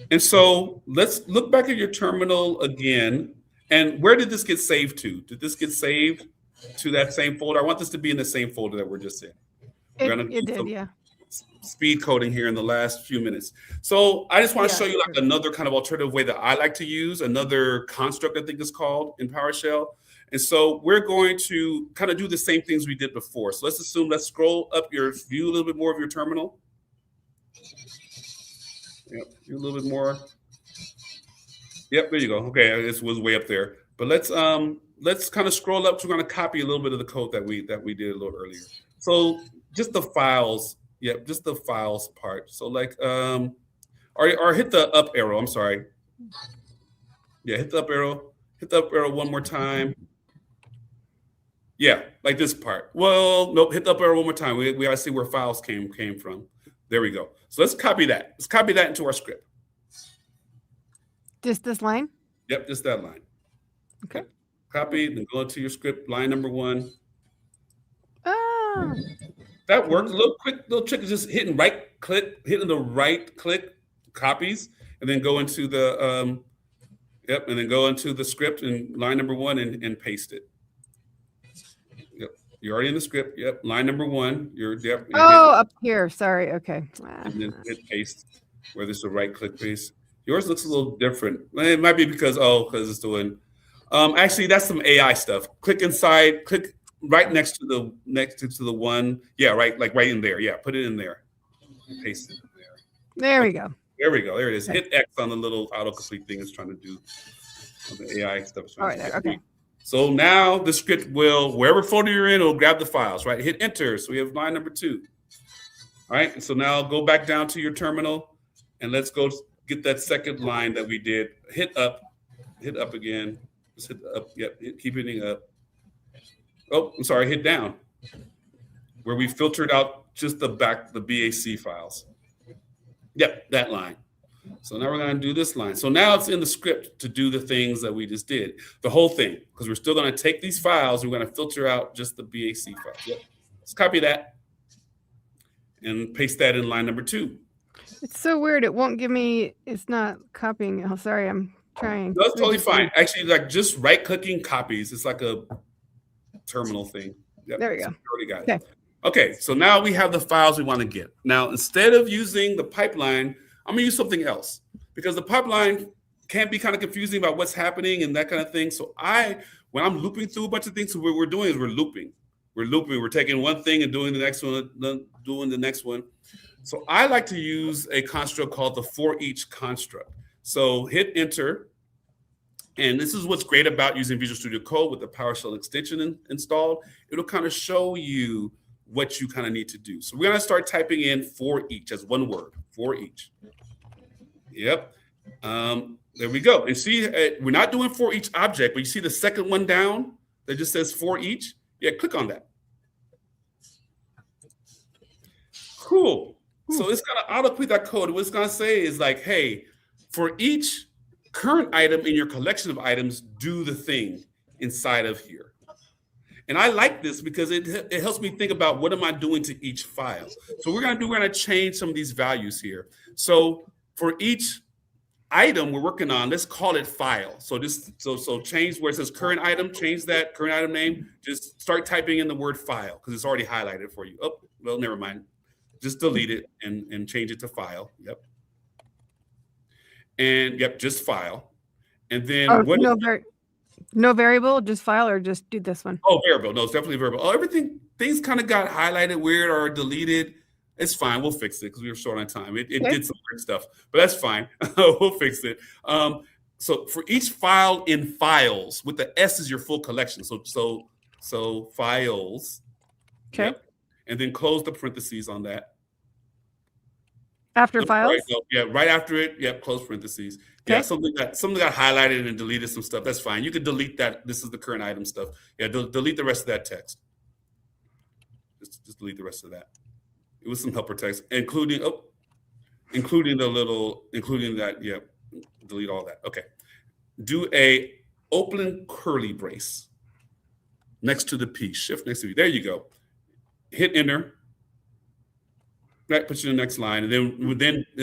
And so let's look back at your terminal again. And where did this get saved to? Did this get saved to that same folder? I want this to be in the same folder that we're just in. It did, yeah. Speed coding here in the last few minutes. So I just want to show you like another kind of alternative way that I like to use, another construct I think is called in PowerShell. And so we're going to kind of do the same things we did before. So let's scroll up your view a little bit more of your terminal. Yep, a little bit more. Yep, there you go. Okay, this was way up there. But let's kind of scroll up. So we're going to copy a little bit of the code that we did a little earlier. So just the files. Yep, just the files part. So like, or hit the up arrow. I'm sorry. Yeah, hit the up arrow. Hit the up arrow one more time. Yeah, like this part. Well, nope, hit the up arrow one more time. We gotta see where files came from. There we go. So let's copy that. Let's copy that into our script. Just this line? Yep, just that line. Okay. Yep. Copy, then go into your script, line number 1. Ah. That works. A little trick is just hitting the right click copies, and then go into the and then go into the script and line number 1 and paste it. Yep. You're already in the script. Yep. Line number 1. Up here. Sorry. Okay. And then hit paste where there's a right click paste. Yours looks a little different. It might be because it's doing. Actually, that's some AI stuff. Click inside. Click right next to the one. Yeah, right, like right in there. Yeah, put it in there. Paste it in there. There we go. There we go. There it is. Hit X on the little autocomplete thing it's trying to do. On the AI stuff. All right, there. Okay. So now the script will, wherever folder you're in, it'll grab the files, right? Hit enter. So we have line number 2. All right. So now go back down to your terminal and let's go get that second line that we did. Hit up again. Just hit up. Yep. Keep hitting up. Oh, I'm sorry. Hit down where we filtered out just the BAC files. Yep. That line. So now we're going to do this line. So now it's in the script to do the things that we just did, the whole thing, because we're still going to take these files. We're going to filter out just the BAC files. Yep. Let's copy that and paste that in line number 2. It's so weird. It won't give me. It's not copying. Oh, sorry. I'm trying. No, it's totally fine. Actually, like just right clicking copies. It's like a terminal thing. Yep. There we go. So we already got it. Okay. So now we have the files we want to get. Now, instead of using the pipeline, I'm gonna use something else because the pipeline can be kind of confusing about what's happening and that kind of thing. So when I'm looping through a bunch of things, so what we're doing is we're looping. We're taking one thing and doing the next one, then doing the next one. So I like to use a construct called the for each construct. So hit enter. And this is what's great about using Visual Studio Code with the PowerShell extension installed. It'll kind of show you what you kind of need to do. So we're going to start typing in for each as one word, for each. Yep. There we go. And see, we're not doing for each object, but you see the second one down that just says for each? Yeah, click on that. Cool. So it's going to autocomplete that code. What it's going to say is like, hey, for each current item in your collection of items, do the thing inside of here. And I like this because it helps me think about what am I doing to each file. So we're going to change some of these values here. So for each item we're working on, let's call it file. So change where it says current item, change that current item name. Just start typing in the word file because it's already highlighted for you. Oh, well, never mind. Just delete it and change it to file. Yep. And yep, just file. And then no variable, just file, or just do this one? Oh, variable. No, it's definitely variable. Oh, things kind of got highlighted weird or deleted. It's fine. We'll fix it because we were short on time. It did some weird stuff, but that's fine. We'll fix it. So for each file in files, with the S is your full collection. So files. Okay. Yep. And then close the parentheses on that. After files? Right after it. Yep, close parentheses. Okay. Yeah, something got highlighted and deleted some stuff. That's fine. You could delete that. This is the current item stuff. Yeah, delete the rest of that text. Just delete the rest of that. It was some helper text, including that. Yeah, delete all that. Okay. Do a open curly brace next to the P. Shift next to P. There you go. Hit enter. Right, put you in the next line, and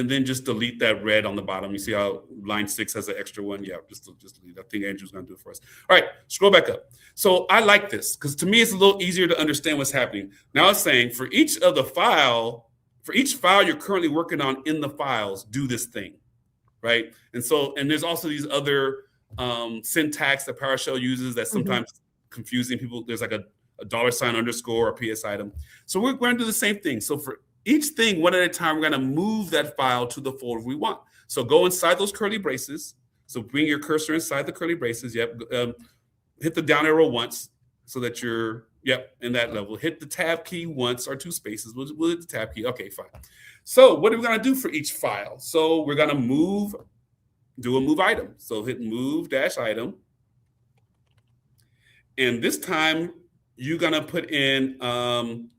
then just delete that red on the bottom. You see how line 6 has an extra one? Yeah, just delete that. I think Andrew's going to do it for us. All right, scroll back up. So I like this because to me it's a little easier to understand what's happening. Now it's saying for each file you're currently working on in the files, do this thing, right? And there's also these other syntax that PowerShell uses that's sometimes confusing people. There's like a $sign underscore or PS item. So we're going to do the same thing. So for each thing, one at a time, we're going to move that file to the folder we want. So go inside those curly braces. So bring your cursor inside the curly braces. Yep. Hit the down arrow once so that you're, in that level. Hit the tab key once or 2 spaces. We'll hit the tab key. Okay, fine. So what are we going to do for each file? So we're going to move do a move item. So hit move dash item. And this time you're going to put in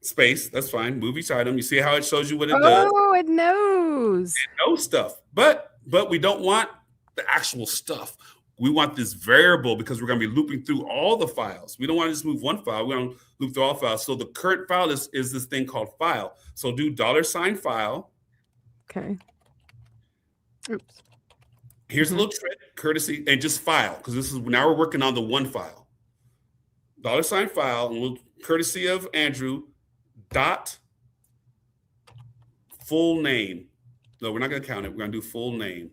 space. That's fine. Move each item. You see how it shows you what it does? Oh, it knows. It knows stuff. But we don't want the actual stuff. We want this variable because we're going to be looping through all the files. We don't want to just move one file. We want to loop through all files. So the current file is this thing called file. So do $file. Okay. Oops. Here's a little trick, courtesy, and just file, because this is now we're working on the one file. $file, and we'll, courtesy of Andrew, dot full name. No, we're not going to count it. We're going to do full name.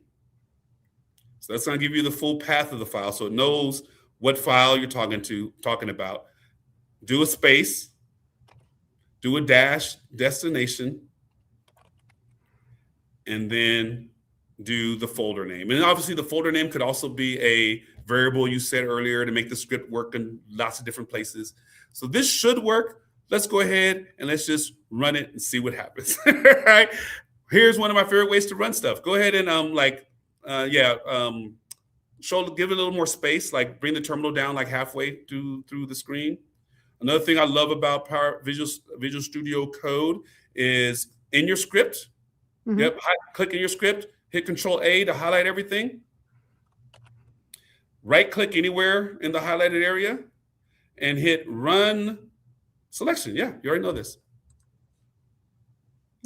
So that's going to give you the full path of the file, so it knows what file you're talking about. Do a space, do a dash, destination, and then do the folder name. And obviously the folder name could also be a variable you said earlier to make the script work in lots of different places. So this should work. Let's go ahead and let's just run it and see what happens. Right? Here's one of my favorite ways to run stuff. Go ahead and give it a little more space, like bring the terminal down like halfway through the screen. Another thing I love about Visual Studio Code is in your script. Mm-hmm. Yep, click in your script, hit Control A to highlight everything. Right click anywhere in the highlighted area and hit Run Selection. Yeah, you already know this.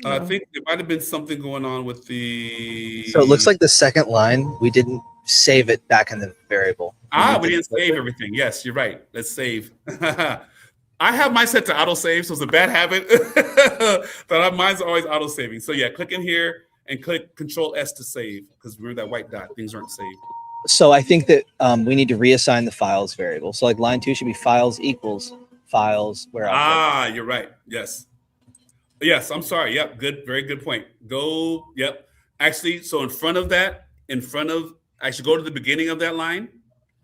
I think there might have been something going on with the... So it looks like the second line, we didn't save it back in the variable. We didn't save everything. Yes, you're right. Let's save. I have mine set to auto-save, so it's a bad habit. But mine's always auto-saving. So yeah, click in here and click Control S to save, because remember that white dot, things aren't saved. So I think that we need to reassign the files variable. So like line 2 should be files equals files where object. You're right. Yes. Yes, I'm sorry. Yep, good, very good point. Yep. Actually, so in front of, actually go to the beginning of that line,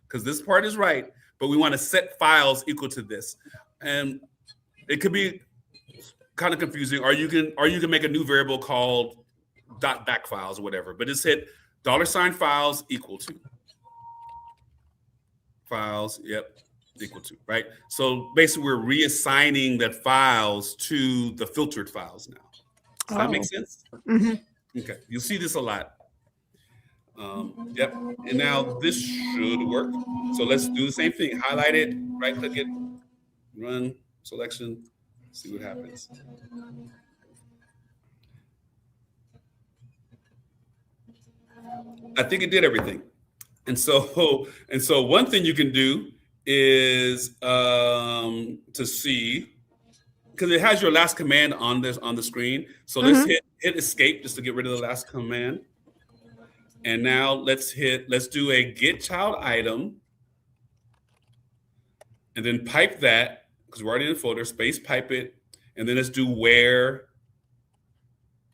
because this part is right, but we want to set files equal to this. And it could be kind of confusing, or you can make a new variable called .back files or whatever, but just hit $files equal to files, yep, equal to, right? So basically we're reassigning that files to the filtered files now. Does that make sense? Mm-hmm. Okay, you'll see this a lot. Yep, and now this should work. So let's do the same thing. Highlight it, right click it, run selection, see what happens. I think it did everything. And so one thing you can do is to see, because it has your last command on the screen. So let's hit escape just to get rid of the last command. And now let's do a get child item, and then pipe that, because we're already in the folder, space pipe it, and then let's do where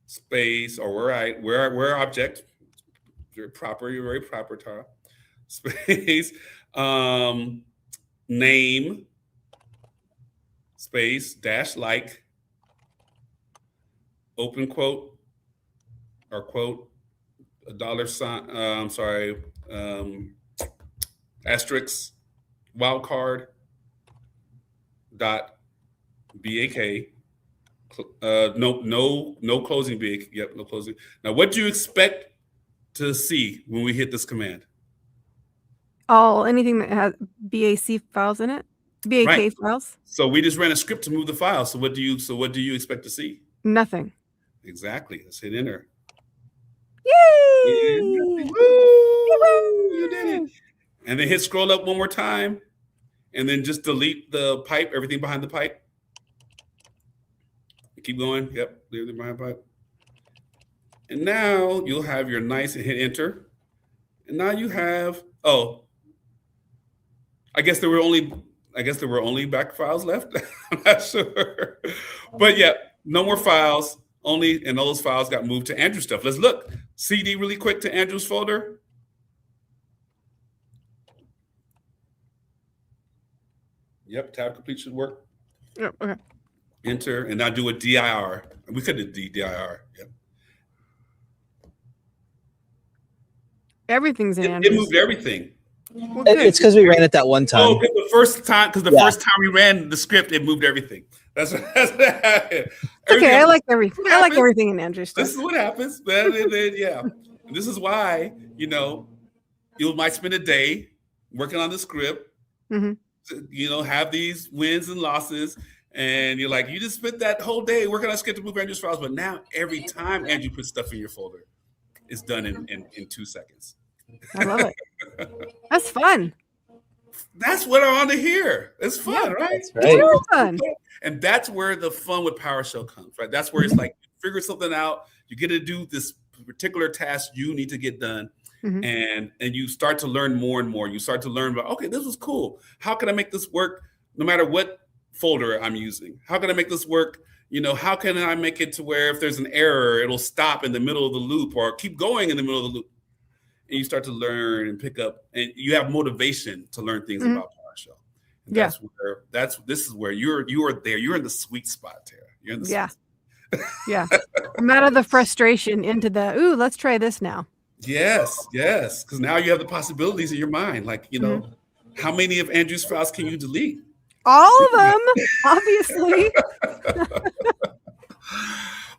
space, or where object. You're very proper, Tara. Space, name, space, dash like, open quote, or quote, $sign, asterisk, wildcard, dot, BAK, no closing BAK, yep, no closing. Now, what do you expect to see when we hit this command? Anything that has BAC files in it, BAK files. So we just ran a script to move the file. So what do you expect to see? Nothing. Exactly. Let's hit enter. Yay! Woo! You did it. And then hit scroll up one more time, and then just delete the pipe, everything behind the pipe. Keep going. Yep, everything behind the pipe. And now you'll have your nice, and hit enter. And now you have, I guess there were only back files left. I'm not sure. But yeah, no more files, and those files got moved to Andrew's stuff. Let's look. CD really quick to Andrew's folder. Yep, tab complete should work. Yep, okay. Enter, and now do a dir. We could do dir. Yep. Everything's in It Andrew's. moved everything. Well, good. It's because we ran it that one time. Oh, because first time we ran the script, it moved everything. That's what happened. It's okay. I like everything in Andrew's stuff. This is what happens. Yeah. And this is why, you might spend a day working on the script, have these wins and losses, and you're like, you just spent that whole day working on a script to move Andrew's files, but now every time Andrew puts stuff in your folder, it's done in 2 seconds. I love it. That's fun. That's what I want to hear. It's fun, right? That's right. It's fun. And that's where the fun with PowerShell comes, right? That's where it's like you figure something out, you get to do this particular task you need to get done, and you start to learn more and more. You start to learn about, okay, this was cool. How can I make this work no matter what folder I'm using? How can I make this work? How can I make it to where if there's an error, it'll stop in the middle of the loop or keep going in the middle of the loop? And you start to learn and pick up, and you have motivation to learn things about PowerShell. And this is where you are there. You're in the sweet spot, Tara. You're in the sweet spot. Yeah. I'm out of the frustration into the, ooh, let's try this now. Yes. Because now you have the possibilities in your mind. Like, how many of Andrew's files can you delete? All of them, obviously.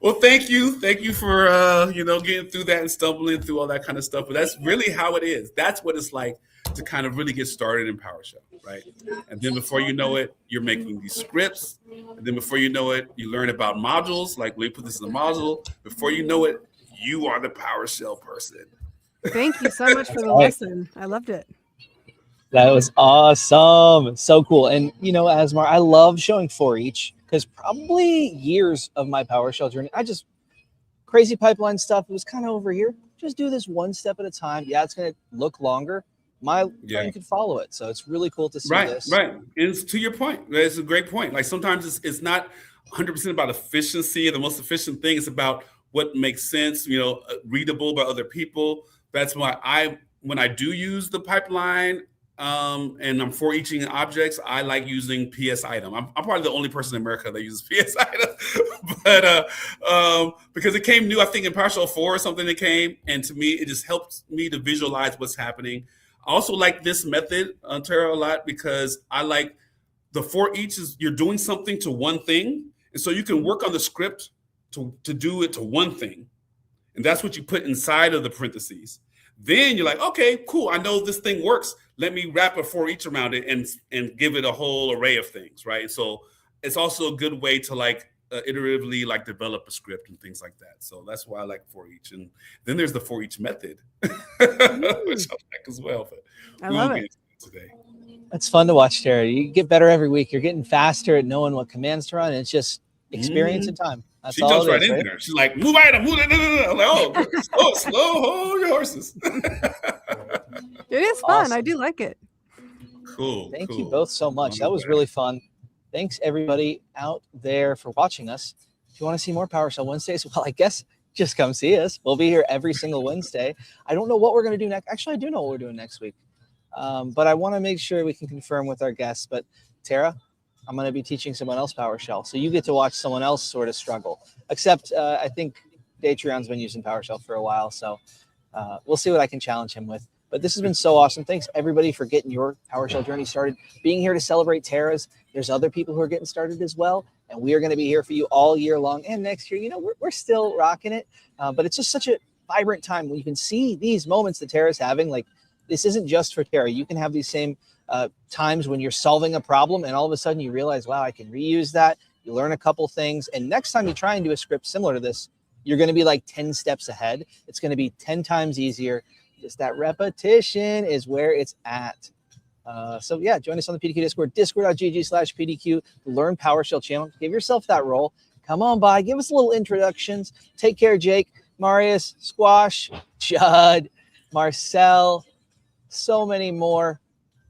Well, thank you for getting through that and stumbling through all that kind of stuff. But that's really how it is. That's what it's like to kind of really get started in PowerShell, right? And then before you know it, you're making these scripts. And then before you know it, you learn about modules. Like, we put this in a module. Before you know it, you are the PowerShell person. Thank you so much for the lesson. I loved it. That was awesome. So cool. And, Asmar, I love showing for each, because probably years of my PowerShell journey, crazy pipeline stuff, it was kind of over here. Just do this one step at a time. Yeah, it's going to look longer. My brain could follow it. So it's really cool to see this. Right. And it's to your point. That's a great point. Like, sometimes it's not 100% about efficiency. The most efficient thing is about what makes sense, readable by other people. That's why when I do use the pipeline, and I'm for eaching objects, I like using PS item. I'm probably the only person in America that uses PS item, but because it came new, I think in PowerShell 4 or something it came, and to me, it just helps me to visualize what's happening. I also like this method, Tara, a lot, because I like the for each is you're doing something to one thing, and so you can work on the script to do it to one thing, and that's what you put inside of the parentheses. Then you're like, okay, cool. I know this thing works. Let me wrap a for each around it and give it a whole array of things, right? So it's also a good way to iteratively develop a script and things like that. So that's why I like for each. And then there's the for each method, which I like as well. But I love it today. It's fun to watch, Tara. You get better every week. You're getting faster at knowing what commands to run. And it's just experience and time. That's she all jumps it right is, in right? there. She's like, move item, move it. I'm like, slow, hold your horses. It is fun. Awesome. I do like it. Cool. Thank you both so much. That was really fun. Thanks, everybody out there, for watching us. If you want to see more PowerShell Wednesdays, well, I guess just come see us. We'll be here every single Wednesday. I don't know what we're going to do next. Actually, I do know what we're doing next week. But I want to make sure we can confirm with our guests. But Tara, I'm going to be teaching someone else PowerShell. So you get to watch someone else sort of struggle. Except I think Datrion's been using PowerShell for a while. So we'll see what I can challenge him with. But this has been so awesome. Thanks, everybody, for getting your PowerShell journey started, being here to celebrate Tara's. There's other people who are getting started as well. And we are going to be here for you all year long. And next year, we're still rocking it. But it's just such a vibrant time when you can see these moments that Tara's having. Like, this isn't just for Tara. You can have these same times when you're solving a problem and all of a sudden you realize, wow, I can reuse that. You learn a couple things. And next time you try and do a script similar to this, you're going to be like 10 steps ahead. It's going to be 10 times easier. Just that repetition is where it's at. So yeah, join us on the PDQ Discord, discord.gg/PDQ, to learn PowerShell channel. Give yourself that role. Come on by, give us a little introductions. Take care, Jake, Marius, Squash, Judd, Marcel, so many more.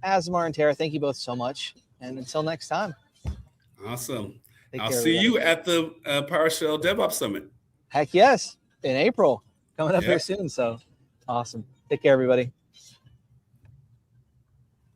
Asmar and Tara, thank you both so much. And until next time. Awesome. I'll see you at the PowerShell DevOps Summit. Heck yes, in April. Coming up here soon. So awesome. Take care, everybody.